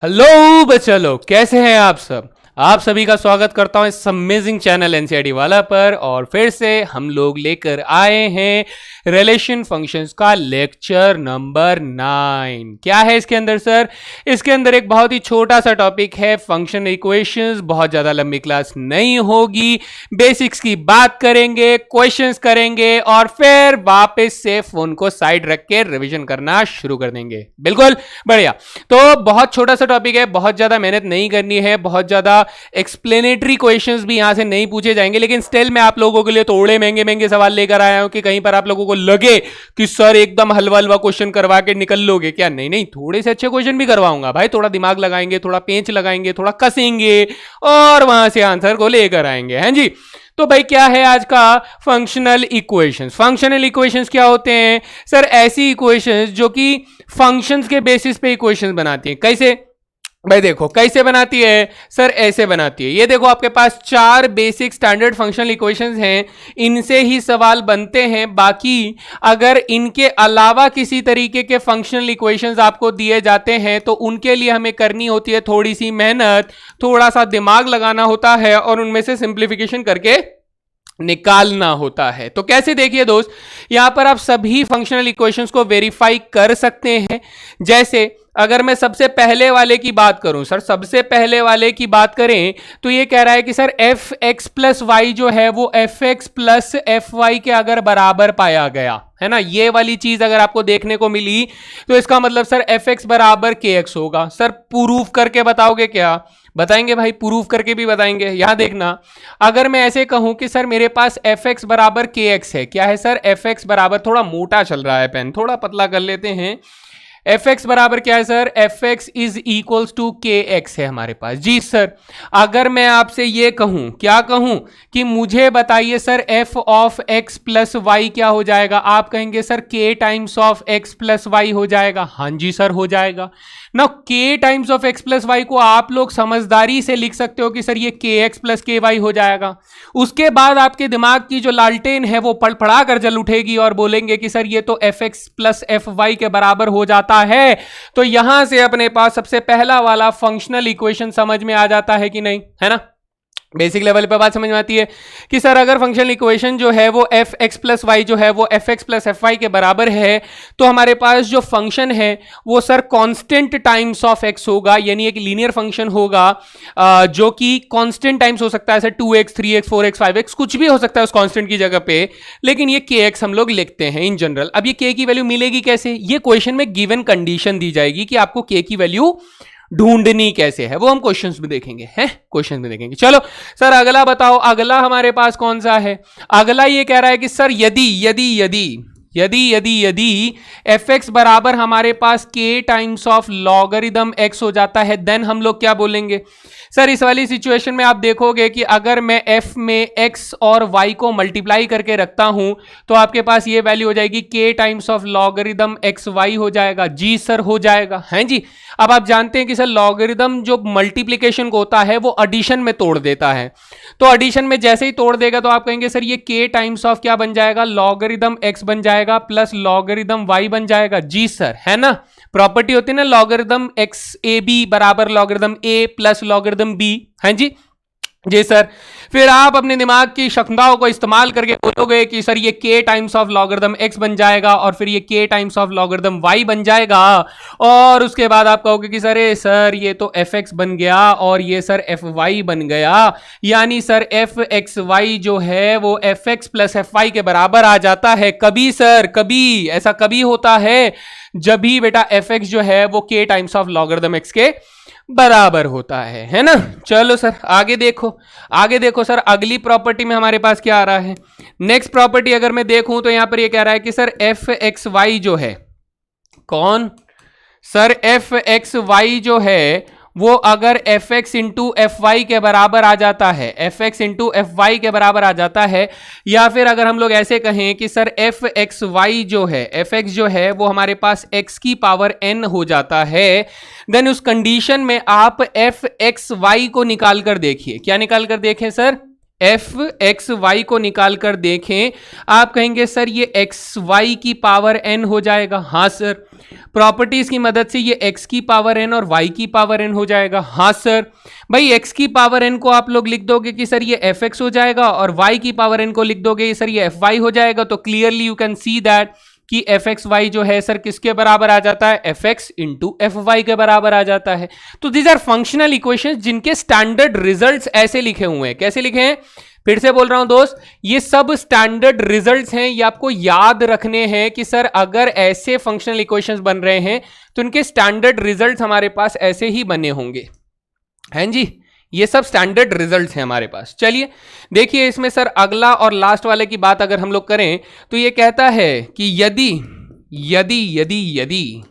Hello बच्चा लोग, कैसे हैं आप सब। आप सभी का स्वागत करता हूं इस अमेजिंग चैनल एनसीईआरटी वाला पर। और फिर से हम लोग लेकर आए हैं रिलेशन फंक्शंस का लेक्चर नंबर 9। क्या है इसके अंदर सर? इसके अंदर एक बहुत ही छोटा सा टॉपिक है, फंक्शन इक्वेशंस। बहुत ज्यादा लंबी क्लास नहीं होगी, बेसिक्स की बात करेंगे, क्वेश्चंस करेंगे और फिर वापस से फोन को साइड रख के रिवीजन करना शुरू कर देंगे। बिल्कुल बढ़िया। तो बहुत छोटा सा टॉपिक है, बहुत ज्यादा मेहनत नहीं करनी है, बहुत ज्यादा एक्सप्लेनेटरी क्वेश्चंस भी यहां से नहीं पूछे जाएंगे। लेकिन स्टिल मैं आप लोगों के लिए थोड़े महंगे महंगे सवाल लेकर आया हूं कि कहीं पर आप लोगों को लगे कि सर एकदम हलवा हलवा क्वेश्चन करवा के निकल लोगे क्या। नहीं नहीं, थोड़े से अच्छे क्वेश्चन भी करवाऊंगा भाई। थोड़ा दिमाग लगाएंगे, थोड़ा पेंच लगाएंगे, थोड़ा कसेंगे और वहां से आंसर को लेकर आएंगे। हैं जी। तो भाई क्या है आज का फंक्शनल इक्वेशंस। फंक्शनल इक्वेशंस क्या होते हैं सर? ऐसी इक्वेशंस जो कि फंक्शंस के बेसिस पे इक्वेशंस बनाती हैं। कैसे भाई? देखो कैसे बनाती है सर, ऐसे बनाती है। ये देखो आपके पास 4 बेसिक स्टैंडर्ड फंक्शनल इक्वेशंस हैं, इनसे ही सवाल बनते हैं। बाकी अगर इनके अलावा किसी तरीके के फंक्शनल इक्वेशंस आपको दिए जाते हैं तो उनके लिए हमें करनी होती है थोड़ी सी मेहनत, थोड़ा सा दिमाग लगाना होता है और उनमें से सिंप्लीफिकेशन करके निकालना होता है। तो कैसे? देखिए दोस्त, यहां पर आप सभी फंक्शनल इक्वेशंस को वेरीफाई कर सकते हैं। जैसे अगर मैं सबसे पहले वाले की बात करूं सर, सबसे पहले वाले की बात करें तो ये कह रहा है कि sir f x plus y जो है वो f x plus f y के अगर बराबर पाया गया है ना, ये वाली चीज अगर आपको देखने को मिली तो इसका मतलब सर एफ एक्स बराबर के एक्स होगा। सर प्रूफ करके बताओगे क्या? बताएंगे भाई, प्रूफ करके भी बताएंगे। यहां देखना, अगर मैं ऐसे कहूं कि सर मेरे पास एफ एक्स बराबर के एक्स है, क्या है सर? एफ एक्स बराबर, थोड़ा मोटा चल रहा है पेन, थोड़ा पतला कर लेते हैं। एफ एक्स बराबर क्या है sir? F x is equals to k x है हमारे पास। जी सर, अगर मैं आपसे ये कहूं, क्या कहूं कि मुझे बताइए sir f of x plus y क्या हो जाएगा? आप कहेंगे sir k times of x plus y हो जाएगा। हाँ जी सर, हो जाएगा ना। K times of x plus y को आप लोग समझदारी से लिख सकते हो कि सर ये के एक्स प्लस के वाई हो जाएगा। उसके बाद आपके दिमाग की जो लालटेन है वो पड़पड़ा कर जल उठेगी और बोलेंगे कि सर ये तो f x plus f y के बराबर हो जाता है। तो यहां से अपने पास सबसे पहला वाला फंक्शनल इक्वेशन समझ में आ जाता है कि नहीं, है ना? बेसिक लेवल पे बात समझ में आती है कि सर अगर फंक्शनल इक्वेशन जो है वो एफ एक्स प्लस वाई जो है वो f x plus f y के बराबर है तो हमारे पास जो फंक्शन है वो sir constant times of x होगा, यानी एक लीनियर फंक्शन होगा जो कि कांस्टेंट टाइम्स हो सकता है। Sir 2x 3x 4x 5x कुछ भी हो सकता है उस कांस्टेंट की जगह पे, लेकिन ये के एक्स हम लोग लिखते हैं इन जनरल। अब ये के की वैल्यू मिलेगी कैसे? ये क्वेश्चन में गिवन कंडीशन दी जाएगी कि आपको के की वैल्यू ढूंढनी कैसे है, वो हम क्वेश्चंस में देखेंगे। हैं क्वेश्चन में देखेंगे। चलो सर अगला बताओ, अगला हमारे पास कौन सा है? अगला ये कह रहा है कि सर यदि यदि यदि यदि यदि यदि एफ एक्स बराबर हमारे पास के टाइम्स ऑफ लॉगरिदम एक्स हो जाता है, देन हम लोग क्या बोलेंगे? सर इस वाली सिचुएशन में आप देखोगे कि अगर मैं f में x और y को मल्टीप्लाई करके रखता हूं तो आपके पास ये वैल्यू हो जाएगी k times of logarithm x y हो जाएगा। जी सर हो जाएगा। हैं जी। अब आप जानते हैं कि सर लॉगरिदम जो मल्टीप्लिकेशन को होता है वो एडिशन में तोड़ देता है, तो एडिशन में जैसे ही तोड़ देगा तो आप कहेंगे सर ये k टाइम्स ऑफ क्या बन जाएगा? लॉगरिदम x बन जाएगा प्लस लॉगरिदम y बन जाएगा। जी सर, है ना? प्रॉपर्टी होती है ना लॉगरिदम एक्स ए बी बराबर लॉगरिदम ए प्लस लॉगरिदम बी। हाँ जी। जी सर, फिर आप अपने दिमाग की क्षमताओं को इस्तेमाल करके बोलोगे कि सर ये k times of logarithm x बन जाएगा और फिर ये k times of logarithm y बन जाएगा और उसके बाद आप कहोगे कि सर ये तो fx बन गया और ये सर fy बन गया, यानी सर fxy जो है वो fx प्लस fy के बराबर आ जाता है। कभी सर, कभी ऐसा कभी होता है जब भी बेटा fx जो है वो k times of logarithm x के बराबर होता है ना? चलो सर आगे देखो, आगे देखो सर अगली प्रॉपर्टी में हमारे पास क्या आ रहा है। नेक्स्ट प्रॉपर्टी अगर मैं देखूं तो यहां पर ये कह रहा है कि सर एफ एक्स वाई जो है, कौन सर? एफ एक्स वाई जो है वो अगर f x into f y के बराबर आ जाता है, f x into f y के बराबर आ जाता है, या फिर अगर हम लोग ऐसे कहें कि सर एफ एक्स वाई जो है, एफ एक्स जो है वो हमारे पास एक्स की पावर एन हो जाता है, देन उस कंडीशन में आप एफ एक्स वाई को निकाल कर देखिए। क्या निकाल कर देखें सर? एफ एक्स वाई को निकाल कर देखें। आप कहेंगे सर ये एक्स वाई की पावर एन हो जाएगा। हाँ सर, प्रॉपर्टीज की मदद से ये x की पावर n और y की पावर n हो जाएगा। हाँ सर, भाई x की पावर n को आप लोग लिख दोगे कि सर ये fx हो जाएगा और y की पावर n को लिख दोगे सर ये fy हो जाएगा। तो clearly you can see that कि fxy जो है सर किसके बराबर आ जाता है, fx इंटू fy के बराबर आ जाता है। तो दीज आर फंक्शनल इक्वेशंस जिनके स्टैंडर्ड रिजल्ट्स ऐसे लिखे हुए हैं। कैसे लिखे हैं, फिर से बोल रहा हूं दोस्त, ये सब स्टैंडर्ड रिजल्ट्स हैं, ये आपको याद रखने हैं कि सर अगर ऐसे फंक्शनल इक्वेशंस बन रहे हैं तो इनके स्टैंडर्ड रिजल्ट्स हमारे पास ऐसे ही बने होंगे। हैं जी, ये सब स्टैंडर्ड रिजल्ट्स हैं हमारे पास। चलिए देखिए इसमें सर अगला और लास्ट वाले की बात अगर हम लोग करें तो ये कहता है कि यदि यदि यदि यदि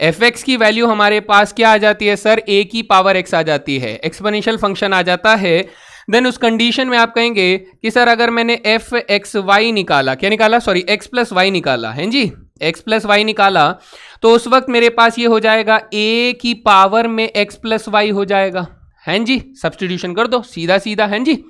fx की वैल्यू हमारे पास क्या आ जाती है सर, a की पावर x आ जाती है, एक्सपोनेंशियल फंक्शन आ जाता है, देन उस कंडीशन में आप कहेंगे कि सर अगर मैंने एफ एक्स वाई निकाला, क्या निकाला, सॉरी एक्स प्लस वाई निकाला, है जी, एक्स प्लस वाई निकाला, तो उस वक्त मेरे पास ये हो जाएगा a की पावर में x प्लस वाई हो जाएगा। हैं जी, सब्स्टिट्यूशन कर दो सीधा सीधा, हैं जी,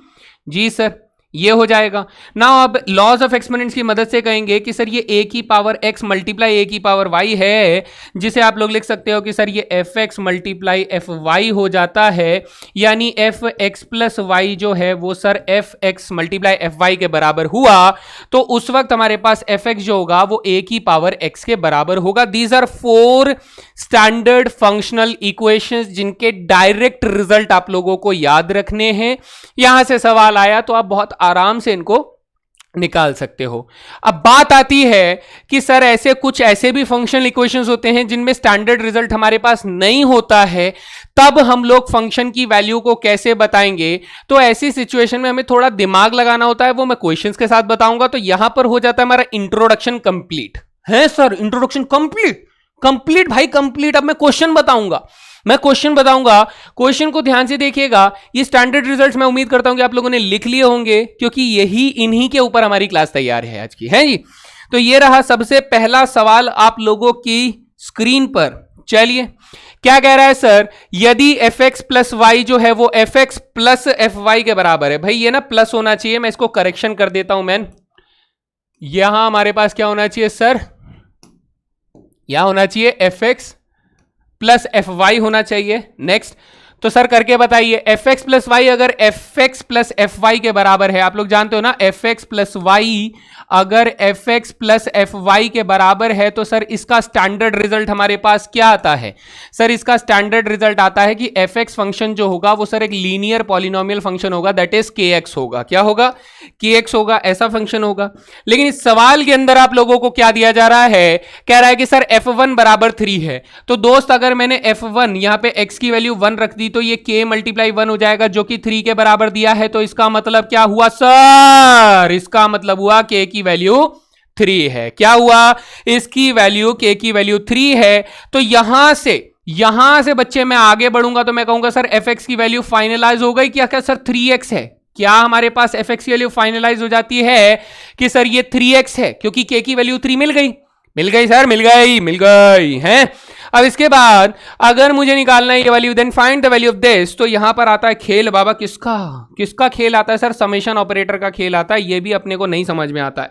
जी सर ये हो जाएगा। नाउ अब लॉज ऑफ एक्सपोनेंट्स की मदद से कहेंगे कि सर ये a की पावर x मल्टीप्लाई a की पावर y है, जिसे आप लोग लिख सकते हो कि सर ये f x multiply F y हो जाता है, यानी एफ एक्स प्लस वाई जो है वो sir f x multiply F y के बराबर हुआ। तो उस वक्त हमारे पास एफ एक्स जो होगा वो a की पावर x के बराबर होगा। These are 4 standard functional equations जिनके डायरेक्ट रिजल्ट आप लोगों को याद रखने हैं। यहां से सवाल आया तो आप बहुत आराम से इनको निकाल सकते हो। अब बात आती है कि सर ऐसे कुछ ऐसे भी फंक्शनल इक्वेशंस होते हैं जिनमें स्टैंडर्ड रिजल्ट हमारे पास नहीं होता है, तब हम लोग फंक्शन की वैल्यू को कैसे बताएंगे। तो ऐसी सिचुएशन में हमें थोड़ा दिमाग लगाना होता है, वो मैं क्वेश्चंस के साथ बताऊंगा। तो यहां पर हो जाता है हमारा इंट्रोडक्शन कंप्लीट। है सर इंट्रोडक्शन कंप्लीट, कंप्लीट भाई कंप्लीट। अब मैं क्वेश्चन बताऊंगा, मैं क्वेश्चन बताऊंगा, क्वेश्चन को ध्यान से देखिएगा। ये स्टैंडर्ड रिजल्ट्स मैं उम्मीद करता हूं कि आप लोगों ने लिख लिए होंगे, क्योंकि यही इन्हीं के ऊपर हमारी क्लास तैयार है आज की, है जी। तो ये रहा सबसे पहला सवाल आप लोगों की स्क्रीन पर। चलिए क्या कह रहा है सर, यदि एफ एक्स प्लस वाई जो है वो f x plus f y के बराबर है। भाई ये ना प्लस होना चाहिए, मैं इसको करेक्शन कर देता हूं मैन। यहां हमारे पास क्या होना चाहिए सर, यहां होना चाहिए f x plus f y होना चाहिए। नेक्स्ट, तो सर करके बताइए, एफ एक्स प्लस वाई अगर f x plus f y के बराबर है, आप लोग जानते हो ना एफ एक्स प्लस वाई अगर f x plus f y के बराबर है, तो सर इसका स्टैंडर्ड रिजल्ट हमारे पास क्या आता है सर, इसका स्टैंडर्ड रिजल्ट आता है कि एफ एक्स फंक्शन जो होगा वो सर एक लीनियर पॉलिनोमियल फंक्शन होगा, दैट इज के एक्स होगा। क्या होगा, के एक्स होगा, ऐसा फंक्शन होगा। लेकिन इस सवाल के अंदर आप लोगों को क्या दिया जा रहा है, कह रहा है कि सर f1 बराबर 3 है। तो दोस्त अगर मैंने f1 यहां पे x की वैल्यू 1 रख दी तो ये k मल्टीप्लाई 1 हो जाएगा, जो कि 3 के बराबर दिया है। तो इसका मतलब क्या हुआ सर, इसका मतलब हुआ k की वैल्यू 3 है। क्या हुआ, इसकी वैल्यू k की वैल्यू 3 है। तो यहां से बच्चे मैं आगे बढ़ूंगा तो मैं कहूंगा सर fx की वैल्यू फाइनलाइज हो गई क्या, सर 3x है। क्या हमारे पास fx की वैल्यू फाइनलाइज हो जाती है कि सर ये 3x है, क्योंकि k की वैल्यू 3 मिल गई सर, मिल गई है। अब इसके बाद अगर मुझे निकालना है ये value, then find the value of this. तो यहां पर आता है खेल बाबा, किसका खेल आता है सर, समेशन ऑपरेटर का खेल आता है। ये भी अपने को नहीं समझ में आता है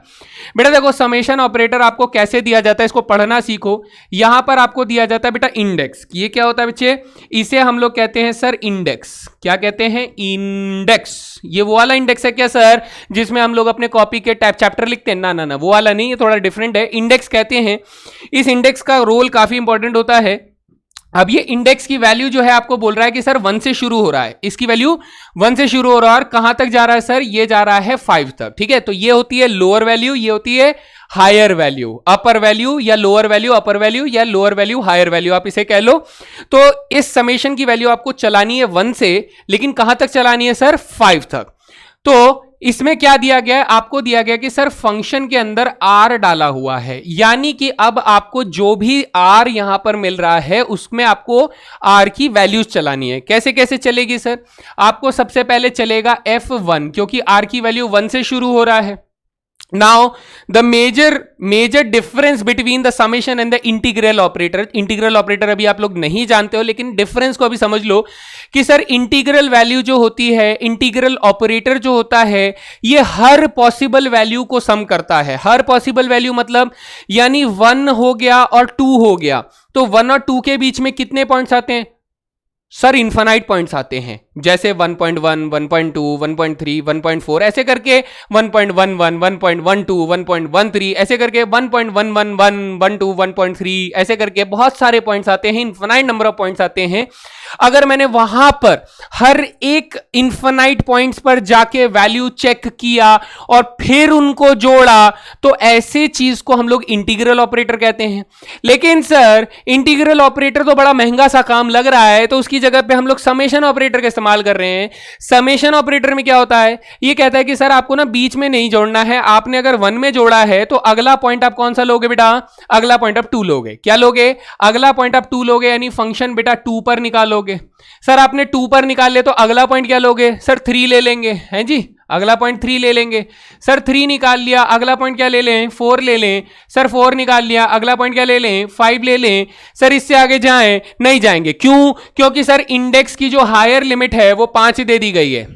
बेटा। देखो समेशन ऑपरेटर आपको कैसे दिया जाता है, इसको पढ़ना सीखो। यहां पर आपको दिया जाता है बेटा इंडेक्स। ये क्या होता है बच्चे, इसे हम लोग कहते हैं सर इंडेक्स। क्या कहते हैं, इंडेक्स। ये वो वाला इंडेक्स है क्या सर, जिसमें हम लोग अपने कॉपी के टाइप चैप्टर लिखते हैं, ना वो वाला नहीं, ये थोड़ा डिफरेंट है। इंडेक्स कहते हैं, इस इंडेक्स का रोल काफी इंपॉर्टेंट होता है। अब ये इंडेक्स की वैल्यू जो है आपको बोल रहा है कि सर 1 से शुरू हो रहा है, इसकी वैल्यू 1 से शुरू हो रहा है, और कहां तक जा रहा है सर, ये जा रहा है 5 तक। ठीक है, तो ये होती है लोअर वैल्यू, ये होती है हायर वैल्यू, अपर वैल्यू या लोअर वैल्यू, अपर वैल्यू या लोअर वैल्यू, हायर वैल्यू, आप इसे कह लो। तो इस समेशन की वैल्यू आपको चलानी है 1 से, लेकिन कहां तक चलानी है सर, 5 तक। तो इसमें क्या दिया गया है, आपको दिया गया कि सर फंक्शन के अंदर r डाला हुआ है, यानी कि अब आपको जो भी r यहां पर मिल रहा है उसमें आपको r की वैल्यूज चलानी है। कैसे कैसे चलेगी सर, आपको सबसे पहले चलेगा f1, क्योंकि r की वैल्यू 1 से शुरू हो रहा है। Now the major difference between the summation and the integral operator अभी आप लोग नहीं जानते हो, लेकिन डिफरेंस को अभी समझ लो कि सर इंटीग्रल वैल्यू जो होती है, इंटीग्रल ऑपरेटर जो होता है, ये हर पॉसिबल वैल्यू को सम करता है। हर पॉसिबल वैल्यू मतलब यानी 1 हो गया और 2 हो गया, तो 1 और 2 के बीच में कितने पॉइंट्स आते हैं सर? इनफाइनाइट पॉइंट्स आते हैं, जैसे 1.1, 1.2, 1.3, 1.4 ऐसे करके 1.11, 1.12, 1.13 ऐसे करके 1.111, 1.2, 1.3 ऐसे करके बहुत सारे पॉइंट्स आते हैं, इनफाइनाइट नंबर ऑफ पॉइंट्स आते हैं। अगर मैंने वहां पर हर एक इनफाइनाइट पॉइंट्स पर जाके वैल्यू चेक किया और फिर उनको जोड़ा, तो ऐसे चीज को हम लोग इंटीग्रल ऑपरेटर कहते हैं। लेकिन सर इंटीग्रल ऑपरेटर तो बड़ा महंगा सा काम लग रहा है, तो उसकी जगह पे हम लोग समेशन ऑपरेटर का इस्तेमाल कर रहे हैं। समेशन ऑपरेटर में क्या होता है? ये कहता है कि सर आपको ना बीच में नहीं जोड़ना है, आपने अगर 1 में जोड़ा है तो अगला पॉइंट आप कौन सा लोगे बेटा? अगला पॉइंट आप 2 लोगे। क्या लोगे? अगला पॉइंट आप 2 लोगे, यानी फंक्शन बेटा 2 पर निकालोगे। सर आपने 2 पर निकाल लिया तो अगला पॉइंट क्या लोगे? सर 3 ले लेंगे, हैं जी? अगला पॉइंट 3 ले लेंगे। सर 3 निकाल लिया, अगला पॉइंट क्या ले लें? 4 ले लें। सर 4 निकाल लिया, अगला पॉइंट क्या ले लें? 5 ले लें। सर इससे आगे जाएं? नहीं जाएंगे। क्यों? क्योंकि सर इंडेक्स की जो हायर लिमिट है वो 5 दे दी गई है।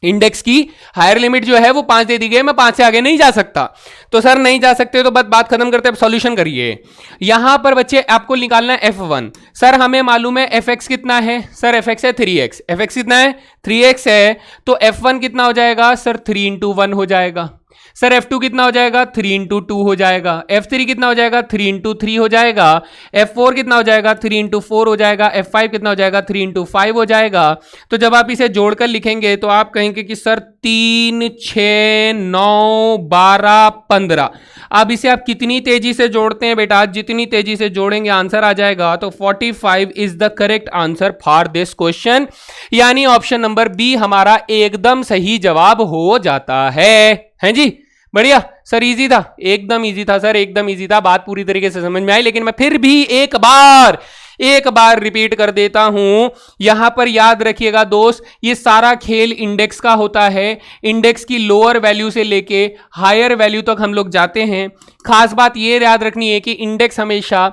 इंडेक्स की हायर लिमिट जो है वो 5 दे दी गई है, मैं 5 से आगे नहीं जा सकता। तो सर नहीं जा सकते तो बस बात खत्म करते हैं, सॉल्यूशन करिए। यहां पर बच्चे आपको निकालना है f1। सर हमें मालूम है fx कितना है? सर fx है 3x। fx कितना है? 3x है। तो f1 कितना हो जाएगा? सर 3 into 1 हो जाएगा। सर f2 कितना हो जाएगा? 3 into 2 हो जाएगा। f3 कितना हो जाएगा? 3 into 3 हो जाएगा। f4 कितना हो जाएगा? 3 into 4 हो जाएगा। f5 कितना हो जाएगा? 3 into 5 हो जाएगा। तो जब आप इसे जोड़कर लिखेंगे तो आप कहेंगे कि सर 3, 6, 9, 12, 15। अब इसे आप कितनी तेजी से जोड़ते हैं बेटा? जितनी तेजी से जोड़ेंगे आंसर आ जाएगा। तो 45 is the correct answer for this question, यानी ऑप्शन नंबर बी हमारा एकदम सही जवाब हो जाता है जी? बढ़िया सर, इजी था, एकदम इजी था सर, एकदम इजी था। बात पूरी तरीके से समझ में आई, लेकिन मैं फिर भी एक बार रिपीट कर देता हूं। यहां पर याद रखिएगा दोस्त, ये सारा खेल इंडेक्स का होता है। इंडेक्स की लोअर वैल्यू से लेके हायर वैल्यू तक हम लोग जाते हैं। खास बात ये याद रखनी है कि इंडेक्स हमेशा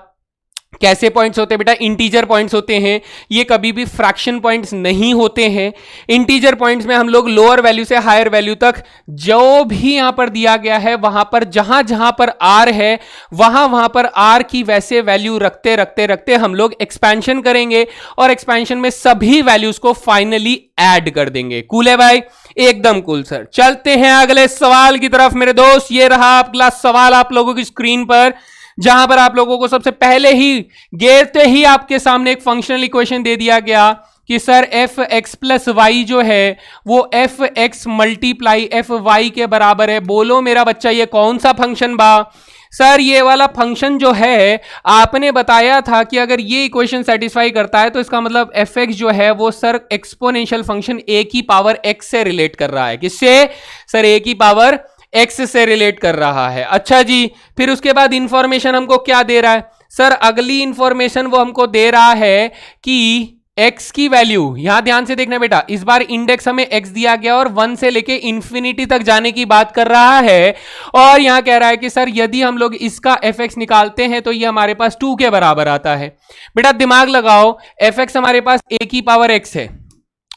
कैसे पॉइंट्स होते हैं बेटा? इंटीजर पॉइंट्स होते हैं। ये कभी भी फ्रैक्शन पॉइंट्स नहीं होते हैं। इंटीजर पॉइंट्स में हम लोग लोअर वैल्यू से हायर वैल्यू तक जो भी यहां पर दिया गया है, वहां पर जहां पर आर है वहां पर आर की वैसे वैल्यू रखते हम लोग एक्सपेंशन करेंगे और एक्सपेंशन में सभी वैल्यूज को फाइनली ऐड कर देंगे। कूल है भाई? एकदम कूल सर। चलते हैं अगले सवाल की तरफ मेरे दोस्त। ये रहा अगला सवाल आप लोगों की स्क्रीन पर, जहां पर आप लोगों को सबसे पहले ही गिरते ही आपके सामने एक फंक्शनल इक्वेशन दे दिया गया कि sir f x plus y जो है वो f x multiply F y के बराबर है। बोलो मेरा बच्चा ये कौन सा फंक्शन बा? सर ये वाला फंक्शन जो है आपने बताया था कि अगर ये इक्वेशन सेटिस्फाई करता है तो इसका मतलब एफ एक्स जो है वो सर एक्सपोनेंशियल फंक्शन ए की पावर एक्स से रिलेट कर रहा है। किससे? सर ए की पावर एक्स से रिलेट कर रहा है। अच्छा जी, फिर उसके बाद इंफॉर्मेशन हमको क्या दे रहा है? सर अगली इंफॉर्मेशन वो हमको दे रहा है कि x की वैल्यू, यहां ध्यान से देखना बेटा, इस बार इंडेक्स हमें x दिया गया और 1 से लेके इंफिनिटी तक जाने की बात कर रहा है। और यहां कह रहा है कि सर यदि हम लोग इसका fx निकालते हैं तो ये हमारे पास 2 के बराबर आता है। बेटा दिमाग लगाओ, fx हमारे पास a की पावर x है,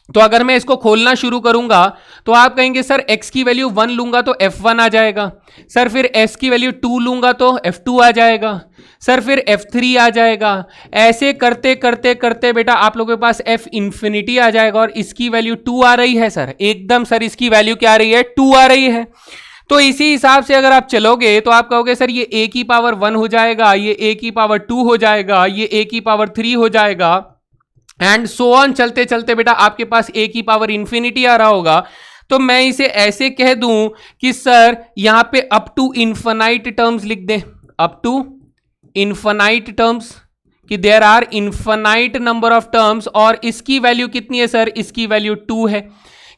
तो अगर मैं इसको खोलना शुरू करूंगा तो आप कहेंगे सर x की वैल्यू 1 लूंगा तो f1 आ जाएगा। सर फिर s की वैल्यू 2 लूंगा तो f2 आ जाएगा। सर फिर f3 आ जाएगा। ऐसे करते करते करते बेटा आप लोगों के पास f इंफिनिटी आ जाएगा और इसकी वैल्यू 2 आ रही है सर। एकदम सर इसकी वैल्यू क्या आ रही है? 2 आ रही है। तो इसी हिसाब से अगर आप चलोगे तो आप कहोगे सर ये a की पावर 1 हो जाएगा, ये a की पावर 2 हो जाएगा, ये a की पावर 3 हो जाएगा, एंड सो ऑन चलते चलते बेटा आपके पास a की पावर इंफिनिटी आ रहा होगा। तो मैं इसे ऐसे कह दूं कि सर यहां पे अप टू इन्फिनाइट टर्म्स लिख दे, अप टू इन्फिनाइट टर्म्स, कि there are infinite number of terms. और इसकी वैल्यू कितनी है सर? इसकी वैल्यू 2 है।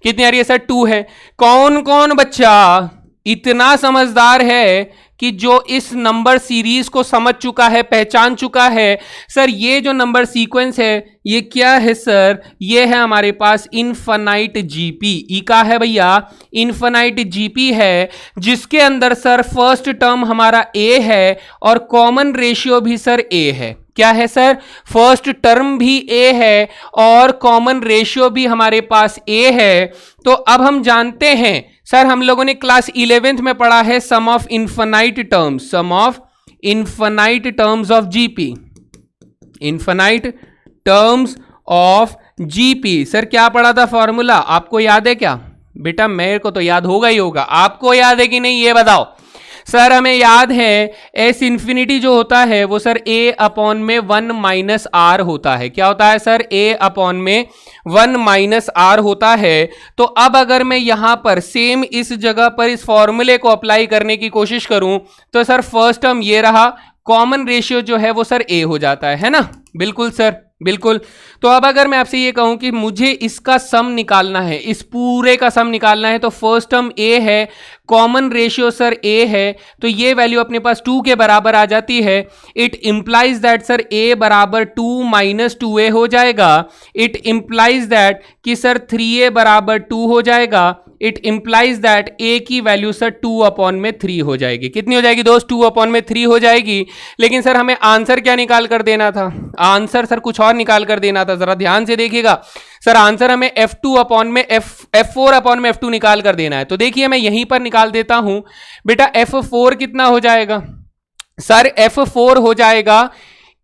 कितनी आ रही है सर? 2 है। कौन कौन बच्चा इतना समझदार है कि जो इस नंबर सीरीज को समझ चुका है, पहचान चुका है, सर ये जो नंबर सीक्वेंस है ये क्या है सर, ये है हमारे पास इनफाइनाइट जीपी। ई का है भैया, इनफाइनाइट जीपी है, जिसके अंदर सर फर्स्ट टर्म हमारा ए है और कॉमन रेशियो भी सर ए है। क्या है सर, फर्स्ट टर्म भी ए है और कॉमन रेशियो भी हमारे पास ए है। तो अब हम जानते हैं सर, हम लोगों ने क्लास 11th में पढ़ा है sum of infinite terms, sum of infinite terms of GP, infinite terms of GP. Sir क्या पढ़ा था फॉर्मूला, आपको याद है क्या? बेटा मेरे को तो याद होगा ही होगा, आपको याद है कि नहीं ये बताओ। सर हमें याद है एस इंफिनिटी जो होता है वो सर ए अपॉन में 1 माइनस आर होता है। क्या होता है सर, ए अपॉन में 1 माइनस आर होता है। तो अब अगर मैं यहां पर सेम इस जगह पर इस फॉर्मूले को अप्लाई करने की कोशिश करूं तो सर फर्स्ट टर्म ये रहा, कॉमन रेशियो जो है वो सर ए हो जाता है ना? बिल्कुल सर, बिल्कुल। तो अब अगर मैं आपसे ये कहूं कि मुझे इसका सम निकालना है, इस पूरे का सम निकालना है, तो फर्स्ट टर्म ए है, कॉमन रेशियो सर ए है, तो ये वैल्यू अपने पास 2 के बराबर आ जाती है। इट इंप्लाइज दैट सर ए बराबर 2 माइनस 2a हो जाएगा। इट इंप्लाइज दैट कि सर 3a बराबर 2 हो जाएगा। इट इंप्लाइज दैट a की वैल्यू सर 2 अपॉन में 3 हो जाएगी। कितनी हो जाएगी दोस्त? 2 अपॉन में 3 हो जाएगी। लेकिन सर हमें आंसर क्या निकाल कर देना था? आंसर सर कुछ और निकाल कर देना था, जरा ध्यान से देखिएगा सर। आंसर हमें f2 अपॉन में f4 अपॉन में f2 निकाल कर देना है। तो देखिए मैं यहीं पर निकाल देता हूं बेटा। f4 कितना हो जाएगा सर? f4 हो जाएगा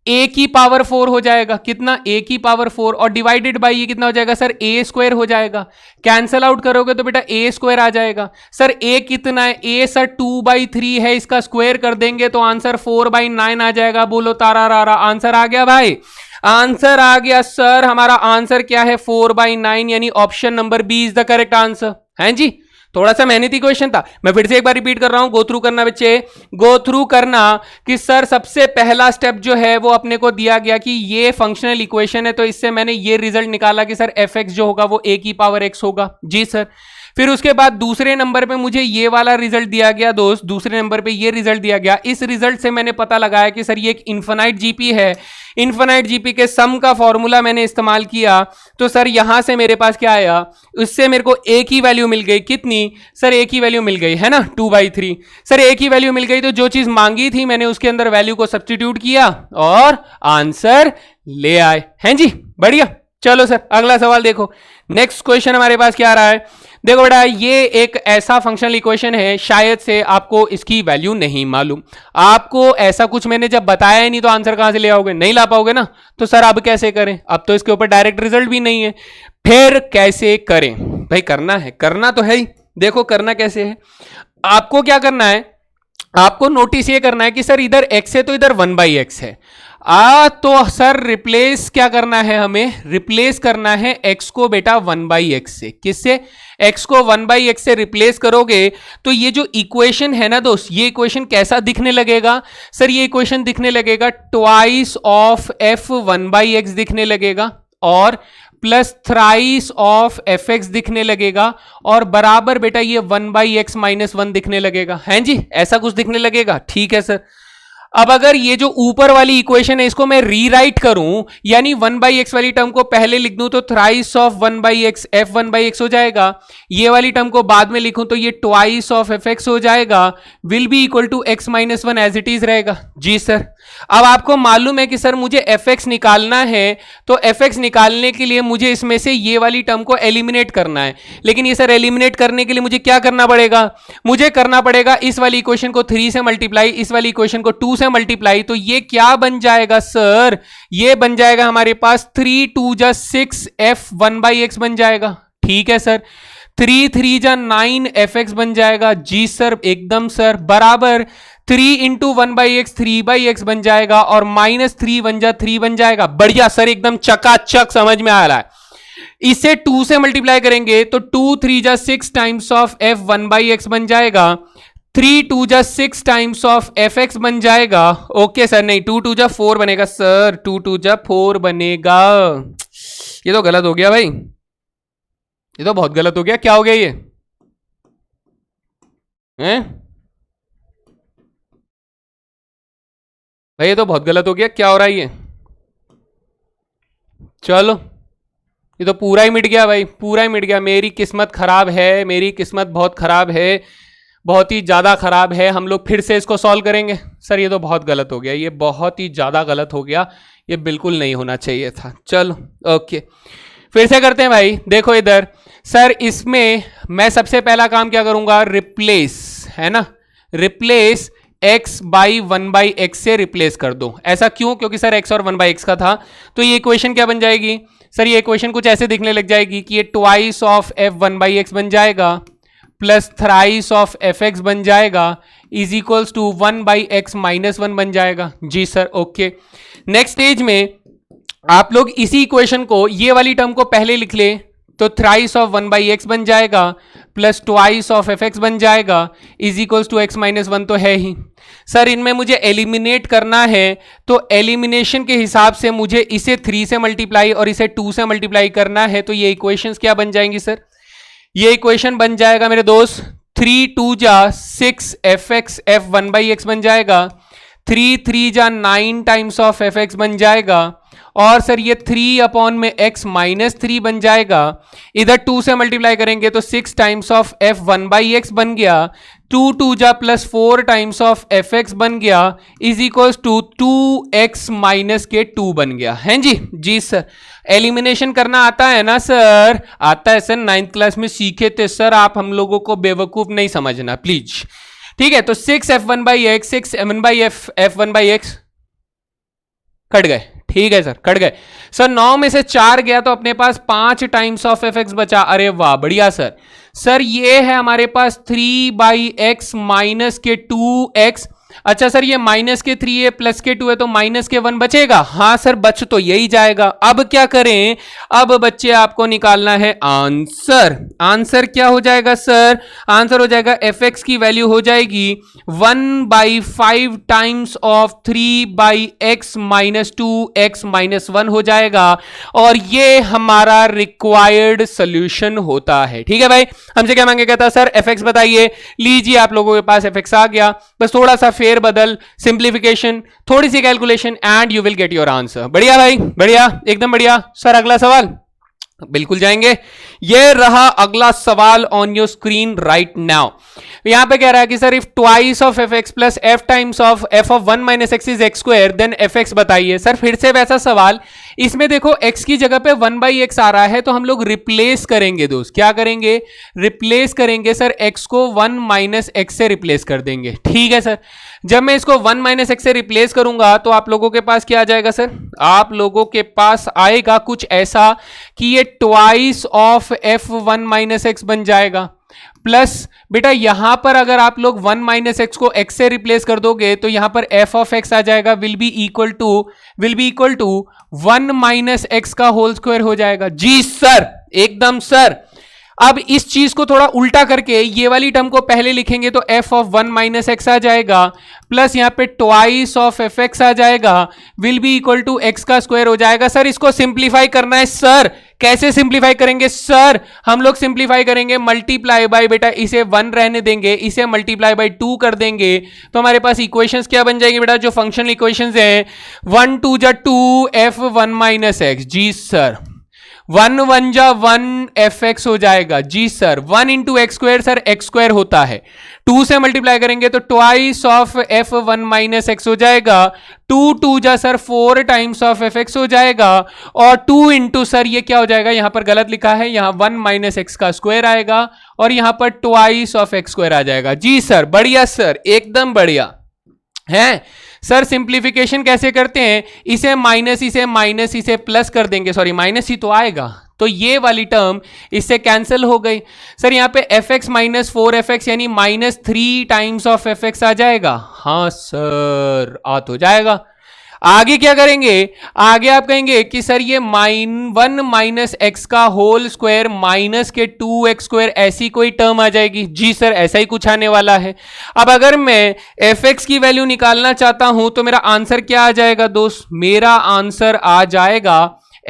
a की पावर 4 हो जाएगा। कितना? a की पावर 4 और डिवाइडेड बाई ये कितना हो जाएगा सर? a स्क्वायर हो जाएगा। कैंसल आउट करोगे तो बेटा a स्क्वायर आ जाएगा। सर a कितना है? a सर 2/3 है, इसका स्क्वायर कर देंगे तो आंसर 4/9 आ जाएगा। बोलो तारा रारा, आंसर आ गया भाई, आंसर आ गया सर। हमारा आंसर क्या है? 4/9, यानी option number b is the correct answer है जी। थोड़ा सा मेहनती क्वेश्चन था, मैं फिर से एक बार रिपीट कर रहा हूं। गो थ्रू करना बच्चे, गो थ्रू करना कि सर सबसे पहला स्टेप जो है वो अपने को दिया गया कि ये फंक्शनल इक्वेशन है, तो इससे मैंने ये रिजल्ट निकाला कि सर एफ एक्स जो होगा वो ए की पावर एक्स होगा। जी सर। फिर उसके बाद दूसरे नंबर पे मुझे ये वाला रिजल्ट दिया गया दोस्त, दूसरे नंबर पे ये रिजल्ट दिया गया। इस रिजल्ट से मैंने पता लगाया कि सर ये एक इनफाइनाइट जीपी है। इनफाइनाइट जीपी के सम का फॉर्मूला मैंने इस्तेमाल किया, तो सर यहां से मेरे पास क्या आया? उससे मेरे को ए की वैल्यू मिल गई। कितनी सर? ए की वैल्यू मिल गई है ना, 2/3। सर ए की वैल्यू मिल गई तो जो चीज मांगी थी मैंने उसके अंदर वैल्यू को सब्स्टिट्यूट किया और आंसर ले आए हैं जी। बढ़िया। चलो सर अगला सवाल देखो। नेक्स्ट क्वेश्चन हमारे पास क्या आ रहा है? देखो बेटा, ये एक ऐसा फंक्शनल इक्वेशन है, शायद से आपको इसकी वैल्यू नहीं मालूम। आपको ऐसा कुछ मैंने जब बताया ही नहीं तो आंसर कहां से ले आओगे? नहीं ला पाओगे ना। तो सर अब कैसे करें? अब तो इसके ऊपर डायरेक्ट रिजल्ट भी नहीं है, फिर कैसे करें? भाई करना है, करना तो है ही। देखो करना कैसे है, आपको क्या करना है? आपको नोटिस ये करना है कि सर इधर x है तो इधर 1/x है। तो सर रिप्लेस क्या करना है? हमें रिप्लेस करना है x को बेटा 1/x से। किससे? x को 1/x से रिप्लेस करोगे तो ये जो इक्वेशन है ना दोस्त, ये इक्वेशन कैसा दिखने लगेगा? सर ये इक्वेशन दिखने लगेगा ट्वाइस ऑफ f 1/x दिखने लगेगा और plus thrice of F x दिखने लगेगा और बराबर बेटा ये 1/x माइनस 1 दिखने लगेगा। हैं जी, ऐसा कुछ दिखने लगेगा। ठीक है सर। अब अगर ये जो ऊपर वाली इक्वेशन है इसको मैं रीराइट करूं, यानी 1/x वाली टर्म को पहले लिख दूं तो thrice of 1/x f 1/x हो जाएगा। ये वाली टर्म को बाद में लिखूं तो ये ट्वाइस ऑफ एफ एक्स हो जाएगा, will be equal to x minus 1 as it is रहेगा। जी सर। अब आपको मालूम है कि सर मुझे एफ एक्स निकालना है, तो एफ एक्स निकालने के लिए मुझे इसमें से ये वाली टर्म को एलिमिनेट करना है। लेकिन ये सर एलिमिनेट करने के लिए मुझे क्या करना पड़ेगा? मुझे करना पड़ेगा इस वाली इक्वेशन को 3 से मल्टीप्लाई, इस वाली इक्वेशन को 2 से मल्टीप्लाई। तो ये क्या बन जाएगा सर? ये बन जाएगा हमारे पास 3 2 जा 6 f 1/x बन जाएगा। ठीक है सर। 3 3 जा 9 एफ एक्स बन जाएगा। जी सर, एकदम सर। बराबर 3 इंटू 1/x 3/x बन जाएगा और माइनस 3 1 जा 3 बन जाएगा। बढ़िया सर, एकदम चकाचक समझ में आ रहा है। इसे 2 से मल्टीप्लाई करेंगे तो 2 3 जा 6 टाइम्स ऑफ f 1/x बन जाएगा। 3 2 जा 6 टाइम्स ऑफ एफ एक्स बन जाएगा। ओके सर, नहीं 2 2 जा 4 बनेगा सर, 2 2 जा 4 बनेगा। ये तो गलत हो गया भाई, ये तो बहुत गलत हो गया। क्या हो गया ये? हैं? भाई ये तो बहुत गलत हो गया, क्या हो रहा है ये? चलो ये तो पूरा ही मिट गया भाई, पूरा ही मिट गया। मेरी किस्मत खराब है, मेरी किस्मत बहुत खराब है, बहुत ही ज़्यादा खराब है। हम लोग फिर से इसको सॉल्व करेंगे। सर ये तो बहुत गलत हो गया, ये बहुत ही ज़्यादा गलत हो गया, ये बिल्कुल नहीं होना चाहिए था। चलो ओके, फिर से करते हैं भाई। देखो इधर सर, इसमें मैं सबसे पहला काम क्या करूंगा, रिप्लेस, है ना, रिप्लेस x बाई 1/x से रिप्लेस कर दो। ऐसा क्यों? क्योंकि सर x और 1/x का था, तो ये इक्वेशन क्या बन जाएगी सर? ये इक्वेशन कुछ ऐसे दिखने लग जाएगी कि ये ट्वाइस ऑफ f 1/x बन जाएगा प्लस थ्राइस ऑफ fx बन जाएगा is equals to 1/x minus 1 बन जाएगा। जी सर ओके। नेक्स्ट स्टेज में आप लोग इसी इक्वेशन को, ये वाली टर्म को पहले लिख ले, तो थ्राइस ऑफ 1/x बन जाएगा प्लस ट्वाइस ऑफ fx बन जाएगा is equals to x minus 1 तो है ही। सर इनमें मुझे एलिमिनेट करना है, तो एलिमिनेशन के हिसाब से मुझे इसे 3 से मल्टीप्लाई और इसे 2 से मल्टीप्लाई करना है। तो ये इक्वेशंस क्या बन जाएंगी सर? ये इक्वेशन बन जाएगा मेरे दोस्त 3 2 जा 6 fx f 1/x बन जाएगा, 3 3 जा 9 टाइम्स ऑफ fx बन जाएगा, और सर ये 3 अपॉन में x माइनस 3 बन जाएगा। इधर 2 से मल्टीप्लाई करेंगे तो 6 टाइम्स ऑफ f 1/x बन गया, 2 2 जा प्लस 4 टाइम्स ऑफ fx बन गया is equals to 2x minus के 2 बन गया। हैं जी? जी सर। एलिमिनेशन करना आता है ना सर? आता है सर, 9th क्लास में सीखे थे सर। आप हम लोगों को बेवकूफ नहीं समझना प्लीज, ठीक है? तो 6 f1/x 6 f1/x कट गए, ठीक है सर, कट गए सर। 9 में से 4 गया तो अपने पास 5 टाइम्स ऑफ fx बचा। अरे वाह बढ़िया सर। सर ये है हमारे पास 3/x माइनस के 2x। अच्छा सर ये माइनस के 3 है प्लस के 2 है तो माइनस के 1 बचेगा। हाँ सर बच तो यही जाएगा। अब क्या करें? अब बच्चे आपको निकालना है आंसर। आंसर क्या हो जाएगा सर? आंसर हो जाएगा fx की वैल्यू हो जाएगी 1/5 times of 3/x minus 2x minus 1 हो जाएगा, और ये हमारा रिक्वायर्ड सोल्यूशन होता है। ठीक है भाई, हमसे क्या मांगे कहता सर fx बताइए। लीजिए आप लोगों के पास fx आ गया, बस थोड़ा सा फेर बदल, सिंप्लीफिकेशन, थोड़ी सी calculation and you will get your answer. बढ़िया भाई, बढ़िया, एकदम बढ़िया। सर अगला सवाल बिल्कुल जाएंगे। ये रहा अगला सवाल on your screen right now. यहां पे कह रहा है कि sir if twice of F x plus f times of f of 1 minus x is x square then f x बताइए। सर फिर से वैसा सवाल, इसमें देखो x की जगह पे 1/x आ रहा है तो हम लोग रिप्लेस करेंगे दोस्त। क्या करेंगे? रिप्लेस करेंगे सर, x को 1 माइनस एक्स से रिप्लेस कर देंगे। ठीक है सर, जब मैं इसको 1 माइनस एक्स से रिप्लेस करूंगा तो आप लोगों के पास क्या आ जाएगा सर? आप लोगों के पास आएगा कुछ ऐसा कि ये twice of F 1 minus x बन जाएगा, प्लस बेटा यहां पर अगर आप लोग 1 माइनस एक्स को x से रिप्लेस कर दोगे तो यहां पर f ऑफ x आ जाएगा, will be equal to 1 minus x का होल स्क्वायर हो जाएगा। जी सर, एकदम सर। अब इस चीज को थोड़ा उल्टा करके ये वाली टर्म को पहले लिखेंगे तो f ऑफ 1 माइनस एक्स आ जाएगा, प्लस यहां पे ट्वाइस ऑफ एफ एक्स आ जाएगा, will be equal to x का स्क्वायर हो जाएगा। सर इसको सिंप्लीफाई करना है सर। कैसे सिंप्लीफाई करेंगे सर? हम लोग सिंप्लीफाई करेंगे मल्टीप्लाई बाय, बेटा इसे 1 रहने देंगे, इसे मल्टीप्लाई बाय 2 कर देंगे तो हमारे पास इक्वेशंस क्या बन जाएंगे बेटा? जो फंक्शनल इक्वेशंस हैं 1 2 जा 2 एफ 1 माइनस एक्स। जी सर। 1 1 जा 1 एफ एक्स हो जाएगा। जी sir. 1 into X square sir X square होता है, 2 से मल्टीप्लाई करेंगे तो twice of F 1 minus X हो जाएगा, 2 2 जा sir 4 times of F x हो जाएगा, और 2 इंटू सर ये क्या हो जाएगा? यहां पर गलत लिखा है, यहां 1 माइनस एक्स का स्क्वायर आएगा और यहां पर ट्वाइस ऑफ एक्स स्क्वायर आ जाएगा। जी सर, बढ़िया सर, एकदम बढ़िया है सर। सिंप्लीफिकेशन कैसे करते हैं? इसे माइनस इसे प्लस कर देंगे, सॉरी माइनस ही तो आएगा, तो ये वाली टर्म इससे कैंसिल हो गई। सर यहाँ पे एफ एक्स माइनस 4 यानी minus 3 times of F x आ जाएगा। हाँ सर, आ तो जाएगा। आगे क्या करेंगे? आगे आप कहेंगे कि सर ये 1 माइनस एक्स का होल स्क्वायर माइनस के 2x स्क्वायर, ऐसी कोई टर्म आ जाएगी। जी सर, ऐसा ही कुछ आने वाला है। अब अगर मैं fx की वैल्यू निकालना चाहता हूं तो मेरा आंसर क्या आ जाएगा दोस्त? मेरा आंसर आ जाएगा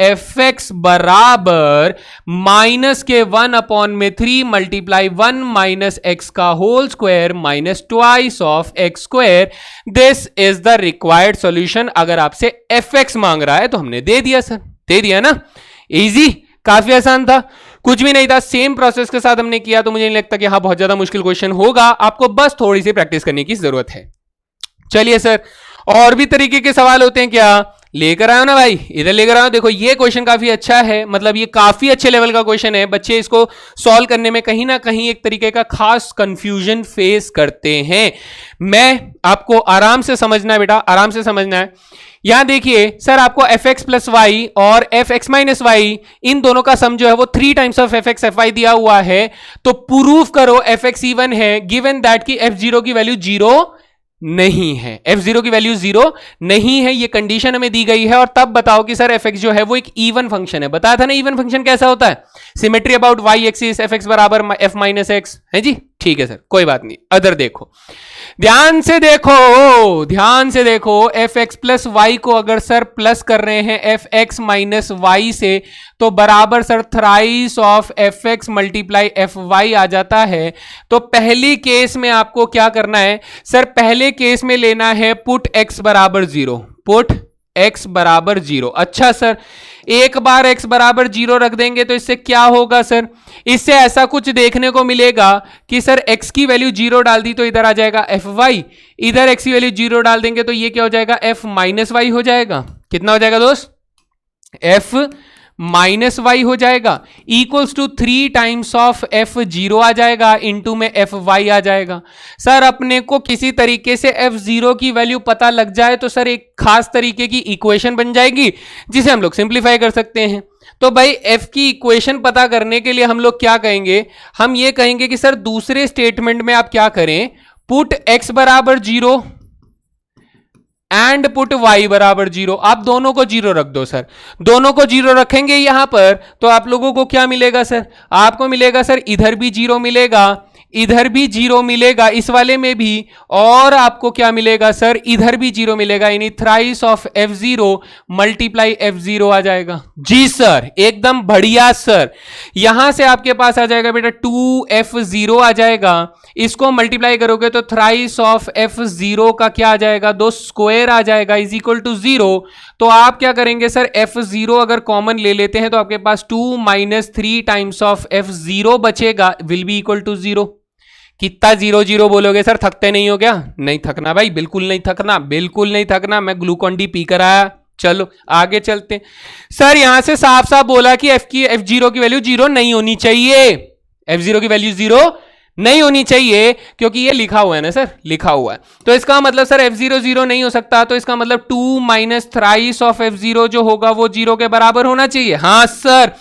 एफ एक्स बराबर minus k 1/3 multiply 1 minus x का whole square minus twice of x square. This is the required solution. अगर आपसे एफ एक्स मांग रहा है तो हमने दे दिया सर, दे दिया ना, इजी, काफी आसान था, कुछ भी नहीं था। सेम प्रोसेस के साथ हमने किया, तो मुझे नहीं लगता कि यहां बहुत ज्यादा मुश्किल क्वेश्चन होगा, आपको बस थोड़ी सी प्रैक्टिस करने की जरूरत है। चलिए सर, और भी तरीके के सवाल होते हैं क्या? लेकर आयो ना भाई, इधर लेकर आओ। देखो ये क्वेश्चन काफी अच्छा है, मतलब ये काफी अच्छे लेवल का क्वेश्चन है। बच्चे इसको सॉल्व करने में कहीं ना कहीं एक तरीके का खास कंफ्यूजन फेस करते हैं। मैं आपको आराम से समझना है बेटा, आराम से समझना है। यहां देखिए सर, आपको एफ एक्स प्लस वाई और एफ एक्स माइनस वाई, इन दोनों का सम जो है वो 3 times of F x f y दिया हुआ है। तो प्रूव करो एफ एक्स इवन है, गिवन दैट की एफ जीरो की वैल्यू 0 नहीं है, एफ जीरो की वैल्यू 0 नहीं है, ये कंडीशन हमें दी गई है। और तब बताओ कि सर एफ एक्स जो है वो एक इवन फंक्शन है। बताया था ना इवन फंक्शन कैसा होता है, symmetry about y axis, f x बराबर एफ माइनस एक्स, है जी, ठीक है सर, कोई बात नहीं। अदर देखो, ध्यान से देखो, ध्यान से देखो, एफ एक्स प्लस वाई को अगर सर प्लस कर रहे हैं एफ एक्स माइनस वाई से, तो बराबर sir thrice of F x multiply F Y आ जाता है। तो पहली केस में आपको क्या करना है सर, पहले केस में लेना है पुट एक्स बराबर 0, पुट x बराबर 0। अच्छा सर, एक बार x बराबर 0 रख देंगे तो इससे क्या होगा सर, इससे ऐसा कुछ देखने को मिलेगा कि सर x की वैल्यू 0 डाल दी तो इधर आ जाएगा एफ वाई, इधर x की वैल्यू 0 डाल देंगे तो ये क्या हो जाएगा, एफ माइनस वाई हो जाएगा। कितना हो जाएगा दोस्त, एफ माइनस वाई हो जाएगा, equals to 3 times of F zero आ जाएगा, इंटू में एफ वाई आ जाएगा। सर अपने को किसी तरीके से एफ जीरो की वैल्यू पता लग जाए तो सर एक खास तरीके की इक्वेशन बन जाएगी जिसे हम लोग सिंप्लीफाई कर सकते हैं। तो भाई एफ की इक्वेशन पता करने के लिए हम लोग क्या कहेंगे, हम ये कहेंगे कि सर दूसरे स्टेटमेंट में आप क्या करें, पुट एक्स बराबर 0 एंड पुट y बराबर 0, आप दोनों को 0 रख दो सर। दोनों को 0 रखेंगे यहां पर तो आप लोगों को क्या मिलेगा सर, आपको मिलेगा सर इधर भी 0 मिलेगा, इधर भी 0 मिलेगा, इस वाले में भी, और आपको क्या मिलेगा सर, इधर भी 0 मिलेगा, यानी thrice of f0 multiply f0 आ जाएगा। जी सर, एकदम बढ़िया सर। यहां से आपके पास आ जाएगा बेटा 2f0 आ जाएगा, इसको मल्टीप्लाई करोगे तो थ्राइस ऑफ f0 का क्या आ जाएगा, 2 स्क्वायर आ जाएगा, इज इक्वल टू 0। तो आप क्या करेंगे सर, f0 अगर कॉमन ले लेते हैं तो आपके पास 2 माइनस 3 टाइम्स ऑफ f0 बचेगा, विल बी इक्वल टू 0। कितना 0 0 बोलोगे सर, थकते नहीं हो क्या? नहीं थकना भाई, बिल्कुल नहीं थकना, बिल्कुल नहीं थकना। मैं ग्लूकॉन डी पी कर आया। चलो आगे चलते हैं सर। यहां से साफ साफ बोला कि एफ जीरो की वैल्यू 0 नहीं होनी चाहिए, एफ जीरो की वैल्यू 0 नहीं होनी चाहिए, क्योंकि ये लिखा हुआ है ना सर, लिखा हुआ है। तो इसका मतलब सर f0 0 नहीं हो सकता, तो इसका मतलब 2 माइनस थ्राइस ऑफ f0 जो होगा वो 0 के बराबर होना चाहिए। हाँ सर,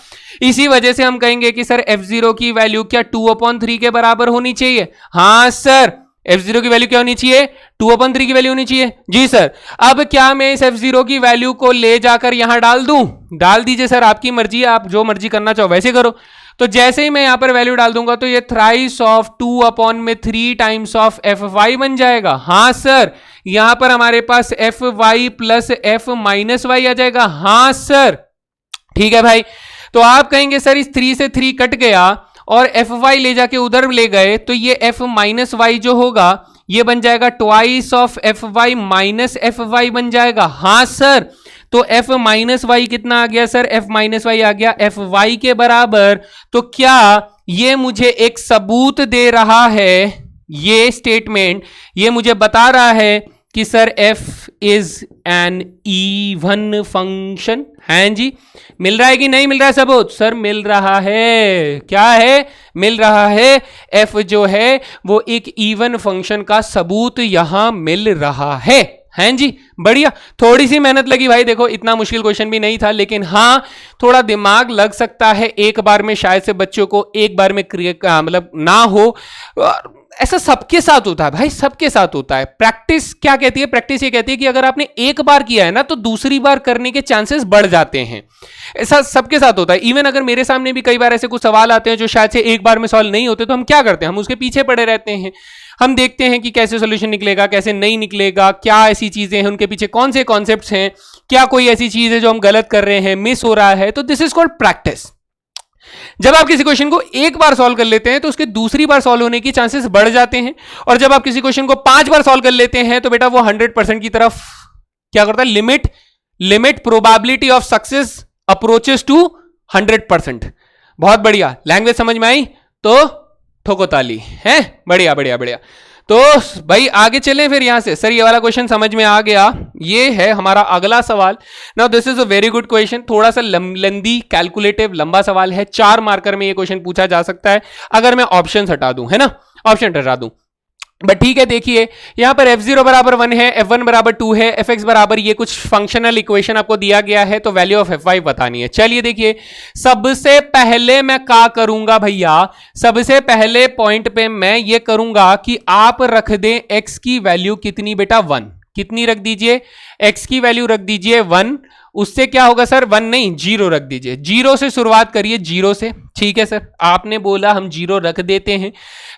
इसी वजह से हम कहेंगे कि सर f0 की वैल्यू क्या 2/3 के बराबर होनी चाहिए। हाँ सर, f0 की वैल्यू क्या होनी चाहिए, 2/3 की वैल्यू होनी चाहिए। जी सर, अब क्या मैं इस f0 की वैल्यू को ले जाकर यहां डाल दूं? डाल दीजिए सर, आपकी मर्जी है, आप जो मर्जी करना चाहो वैसे करो। तो जैसे ही मैं यहां पर वैल्यू डाल दूंगा तो ये thrice of 2/3 times of F Y बन जाएगा। हाँ सर, यहां पर हमारे पास F Y plus F minus Y आ जाएगा। हाँ सर, ठीक है भाई। तो आप कहेंगे सर इस 3 से 3 कट गया और एफ वाई ले जाके उधर ले गए तो ये एफ माइनस वाई जो होगा ये बन जाएगा twice of F y minus f Y बन जाएगा। हाँ सर, तो एफ माइनस वाई कितना आ गया सर, एफ माइनस वाई आ गया एफ वाई के बराबर। तो क्या ये मुझे एक सबूत दे रहा है, ये स्टेटमेंट ये मुझे बता रहा है कि sir f is an even function? हैं जी, मिल रहा है कि नहीं मिल रहा है सबूत? सर मिल रहा है। क्या है? मिल रहा है, f जो है वो एक इवन फंक्शन का सबूत यहां मिल रहा है। हैं जी, बढ़िया। थोड़ी सी मेहनत लगी भाई, देखो इतना मुश्किल क्वेश्चन भी नहीं था, लेकिन हाँ थोड़ा दिमाग लग सकता है एक बार में, शायद से बच्चों को एक बार में मतलब ना हो। ऐसा सबके साथ होता है भाई, सबके साथ होता है। प्रैक्टिस क्या कहती है, प्रैक्टिस ये कहती है कि अगर आपने एक बार किया है ना तो दूसरी बार करने के चांसेस बढ़ जाते हैं। ऐसा सबके साथ होता है। इवन अगर मेरे सामने भी कई बार ऐसे कुछ सवाल आते हैं जो शायद से एक बार में सॉल्व नहीं होते तो हम क्या करते हैं, हम उसके पीछे पड़े रहते हैं। हम देखते हैं कि कैसे सोल्यूशन निकलेगा, कैसे नहीं निकलेगा, क्या ऐसी चीजें हैं, उनके पीछे कौन से कॉन्सेप्ट्स हैं, क्या कोई ऐसी चीज है जो हम गलत कर रहे हैं, मिस हो रहा है। तो दिस इज कॉल्ड प्रैक्टिस। जब आप किसी क्वेश्चन को एक बार सॉल्व कर लेते हैं तो उसके दूसरी बार सॉल्व होने की चांसेस बढ़ जाते हैं, और जब आप किसी क्वेश्चन को 5 बार सॉल्व कर लेते हैं तो बेटा वो 100% की तरफ क्या करता है, limit probability of success approaches to 100%। बहुत बढ़िया, लैंग्वेज समझ में आई तो ठोको ताली है, बढ़िया बढ़िया बढ़िया। तो भाई आगे चलें फिर यहां से। सर ये वाला क्वेश्चन समझ में आ गया, ये है हमारा अगला सवाल। Now this is a very good question, थोड़ा सा लेंदी कैलकुलेटिव लंबा सवाल है, 4 मार्कर में ये क्वेश्चन पूछा जा सकता है अगर मैं ऑप्शन हटा दूं, है ना, ऑप्शन हटा दूं। बट ठीक है, देखिए यहां पर f0 बराबर 1 है, f1 बराबर 2 है, fx बराबर ये कुछ फंक्शनल इक्वेशन आपको दिया गया है, तो वैल्यू ऑफ f5 बतानी है। चलिए देखिए, सबसे पहले मैं क्या करूंगा भैया, सबसे पहले पॉइंट पे मैं ये करूंगा कि आप रख दें x की वैल्यू कितनी बेटा, 1। कितनी रख दीजिए, x की वैल्यू रख दीजिए 1। उससे क्या होगा सर, 1 नहीं 0 रख दीजिए, 0 से शुरुआत करिए, 0 से। ठीक है सर, आपने बोला हम 0 रख देते हैं,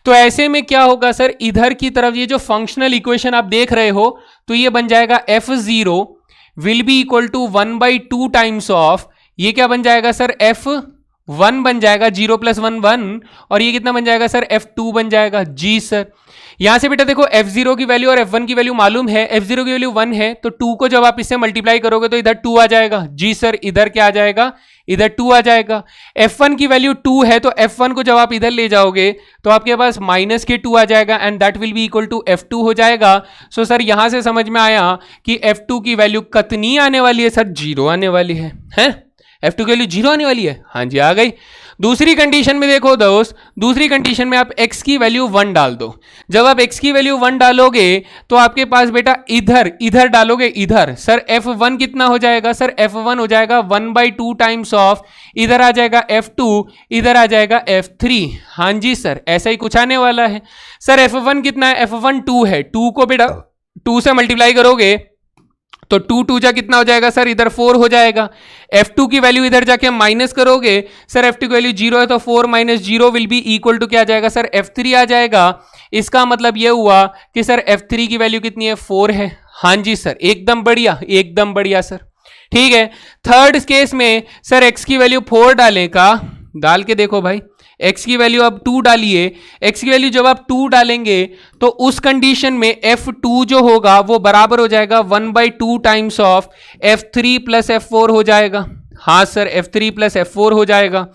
तो ऐसे में क्या होगा सर, इधर की तरफ ये जो फंक्शनल इक्वेशन आप देख रहे हो तो ये बन जाएगा f0 will be equal to 1/2 times of, ये क्या बन जाएगा सर, f1 बन जाएगा, 0 + 1 1, और ये कितना बन जाएगा सर, f2 बन जाएगा। जी सर, यहां से बेटा देखो f0 की वैल्यू और f1 की वैल्यू मालूम है, f0 की वैल्यू 1 है, तो 2 को जब आप इससे मल्टीप्लाई करोगे तो इधर 2 आ जाएगा। जी सर, इधर क्या आ जाएगा, इधर 2 आ जाएगा। f1 की वैल्यू 2 है, तो f1 को जब आप इधर ले जाओगे तो आपके पास -2 आ जाएगा, and that will be equal to f2 हो जाएगा। सो सर यहां से समझ में आया कि f2 की वैल्यू कितनी आने वाली है सर, 0 आने वाली है, f2 की वैल्यू 0 आने वाली है। हाँ जी, आ गई। दूसरी कंडीशन में देखो दोस्त, दूसरी कंडीशन में आप x की वैल्यू 1 डाल दो। जब आप x की वैल्यू 1 डालोगे तो आपके पास बेटा इधर डालोगे, इधर सर f1 कितना हो जाएगा, सर f1 हो जाएगा 1/2 टाइम्स ऑफ, इधर आ जाएगा f2, इधर आ जाएगा f3। हाँ जी सर, ऐसा ही कुछ आने वाला है। सर f1 कितना है, f1 2 है, 2 को बेटा 2 से मल्टीप्लाई करोगे तो 2 2 जा कितना हो जाएगा सर, इधर 4 हो जाएगा। f2 की वैल्यू इधर जाके माइनस करोगे, सर f2 की वैल्यू 0 है, तो 4 - 0 विल बी इक्वल टू क्या आ जाएगा सर, f3 आ जाएगा। इसका मतलब ये हुआ कि सर f3 की वैल्यू कितनी है, 4 है। हाँ जी सर, एकदम बढ़िया, एकदम बढ़िया सर। ठीक है, थर्ड केस में सर x की वैल्यू 4 डालें का, डाल के देखो भाई, x की वैल्यू अब 2 डालिए। x की वैल्यू जब आप 2 डालेंगे तो उस कंडीशन में f2 जो होगा वो बराबर हो जाएगा 1/2 टाइम्स ऑफ f3 + f4 हो जाएगा। हाँ सर, f3 + f4 हो जाएगा।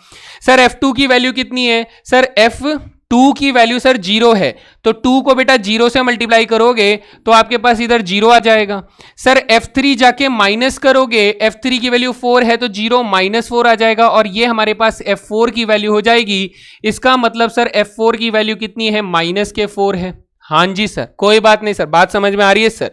सर f2 की वैल्यू कितनी है, सर f2 की वैल्यू सर 0 है, तो 2 को बेटा 0 से मल्टीप्लाई करोगे तो आपके पास इधर 0 आ जाएगा। सर f3 जाके माइनस करोगे, f3 की वैल्यू 4 है, तो 0 - 4 आ जाएगा, और ये हमारे पास f4 की वैल्यू हो जाएगी। इसका मतलब सर f4 की वैल्यू कितनी है, -4 है। हाँ जी सर, कोई बात नहीं सर, बात समझ में आ रही है सर।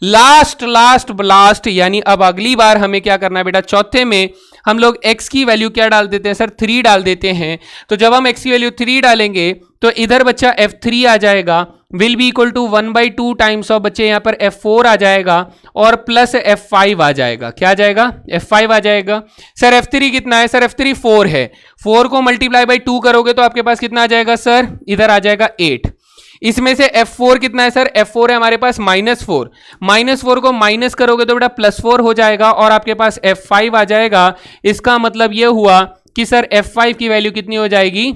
लास्ट यानी अब अगली बार हमें क्या करना है बेटा, चौथे में हम लोग x की वैल्यू क्या डाल देते हैं सर, 3 डाल देते हैं। तो जब हम x की वैल्यू 3 डालेंगे तो इधर बच्चा f3 आ जाएगा, will be equal to 1/2 times of, बच्चे यहाँ पर f4 आ जाएगा और प्लस f5 आ जाएगा। क्या आ जाएगा, f5 आ जाएगा। सर f3 कितना है, सर f3 4 है, 4 को मल्टीप्लाई बाई 2 करोगे तो आपके पास कितना आ जाएगा सर, इधर आ जाएगा 8। इसमें से f4 कितना है सर, f4 है हमारे पास -4, -4 को माइनस करोगे तो बेटा +4 हो जाएगा, और आपके पास f5 आ जाएगा। इसका मतलब यह हुआ कि सर f5 की वैल्यू कितनी हो जाएगी,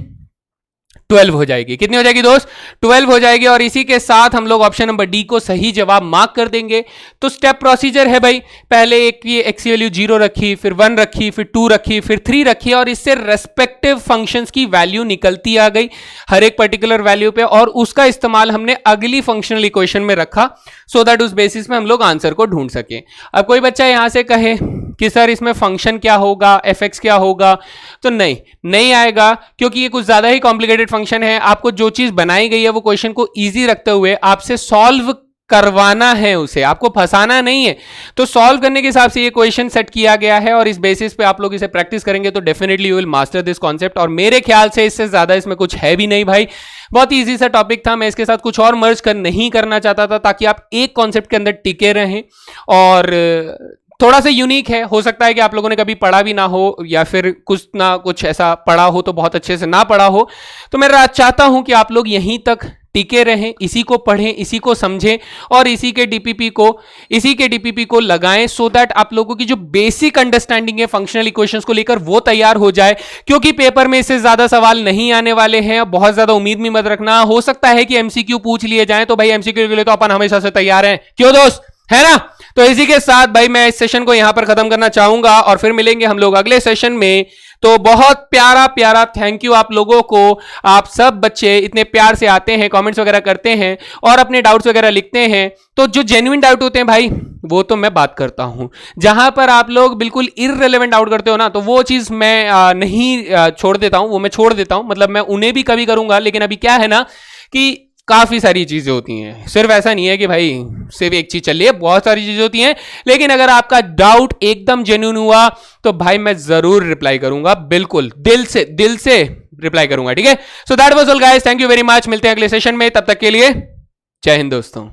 12 हो जाएगी। कितनी हो जाएगी दोस्त, 12 हो जाएगी। और इसी के साथ हम लोग ऑप्शन नंबर डी को सही जवाब मार्क कर देंगे। तो स्टेप प्रोसीजर है भाई, पहले एक की x की वैल्यू 0 रखी, फिर 1 रखी, फिर 2 रखी, फिर 3 रखी, और इससे रेस्पेक्टिव फंक्शंस की वैल्यू निकलती आ गई हर एक पर्टिकुलर वैल्यू पे, और उसका इस्तेमाल हमने अगली फंक्शनल इक्वेशन में रखा, सो दैट उस बेसिस में हम लोग आंसर को ढूंढ सके। अब कोई बच्चा यहां से कहे कि सर इसमें फंक्शन क्या होगा, fx क्या होगा, तो नहीं आएगा, क्योंकि ये कुछ ज्यादा ही कॉम्प्लिकेटेड फंक्शन है। आपको जो चीज बनाई गई है वो क्वेश्चन को इजी रखते हुए आपसे सॉल्व करवाना है, उसे आपको फंसाना नहीं है। तो सॉल्व करने के हिसाब से ये क्वेश्चन सेट किया गया है, और इस बेसिस पे आप लोग इसे प्रैक्टिस करेंगे तो definitely you will master this concept. और मेरे ख्याल से इससे ज्यादा इसमें कुछ है भी नहीं भाई, बहुत इजी सा टॉपिक था। मैं इसके साथ कुछ और मर्ज नहीं करना चाहता था, ताकि आप एक कॉन्सेप्ट के अंदर टिके रहें और थोड़ा सा यूनिक है, हो सकता है कि आप लोगों ने कभी पढ़ा भी ना हो या फिर कुछ ना कुछ ऐसा पढ़ा हो तो बहुत अच्छे से ना पढ़ा हो। तो मैं चाहता हूं कि आप लोग यहीं तक टिके रहें, इसी को पढ़ें, इसी को समझें और इसी के डीपीपी को लगाएं, सो दैट आप लोगों की जो बेसिक अंडरस्टैंडिंग है फंक्शनल इक्वेशंस को लेकर वो तैयार हो जाए। क्योंकि पेपर में इससे ज्यादा सवाल नहीं आने वाले हैं, बहुत ज्यादा उम्मीद भी मत रखना। हो सकता है कि एमसीक्यू पूछ लिए जाएं, तो भाई एमसीक्यू के लिए तो अपन हमेशा से तैयार हैं, क्यों दोस्त, है ना। तो इसी के साथ भाई मैं इस सेशन को यहां पर खत्म करना चाहूंगा और फिर मिलेंगे हम लोग अगले सेशन में। तो बहुत प्यारा प्यारा थैंक यू आप लोगों को। आप सब बच्चे इतने प्यार से आते हैं, कमेंट्स वगैरह करते हैं और अपने डाउट्स वगैरह लिखते हैं। तो जो जेन्युइन डाउट होते हैं भाई वो तो मैं बात करता हूं। जहां पर आप लोग बिल्कुल इररिलेवेंट डाउट करते हो ना, तो वो चीज मैं नहीं छोड़ देता हूं, वो मैं छोड़ देता हूं। मतलब मैं उन्हें भी कभी करूंगा, लेकिन अभी क्या है ना कि काफी सारी चीजें होती हैं। सिर्फ ऐसा नहीं है कि भाई सिर्फ एक चीज चल रही है, बहुत सारी चीजें होती हैं। लेकिन अगर आपका डाउट एकदम जेन्युइन हुआ तो भाई मैं जरूर रिप्लाई करूंगा, बिल्कुल दिल से रिप्लाई करूंगा, ठीक है। So that was all guys, thank you very much. मिलते हैं अगले सेशन में, तब तक के लिए जय हिंद दोस्तों।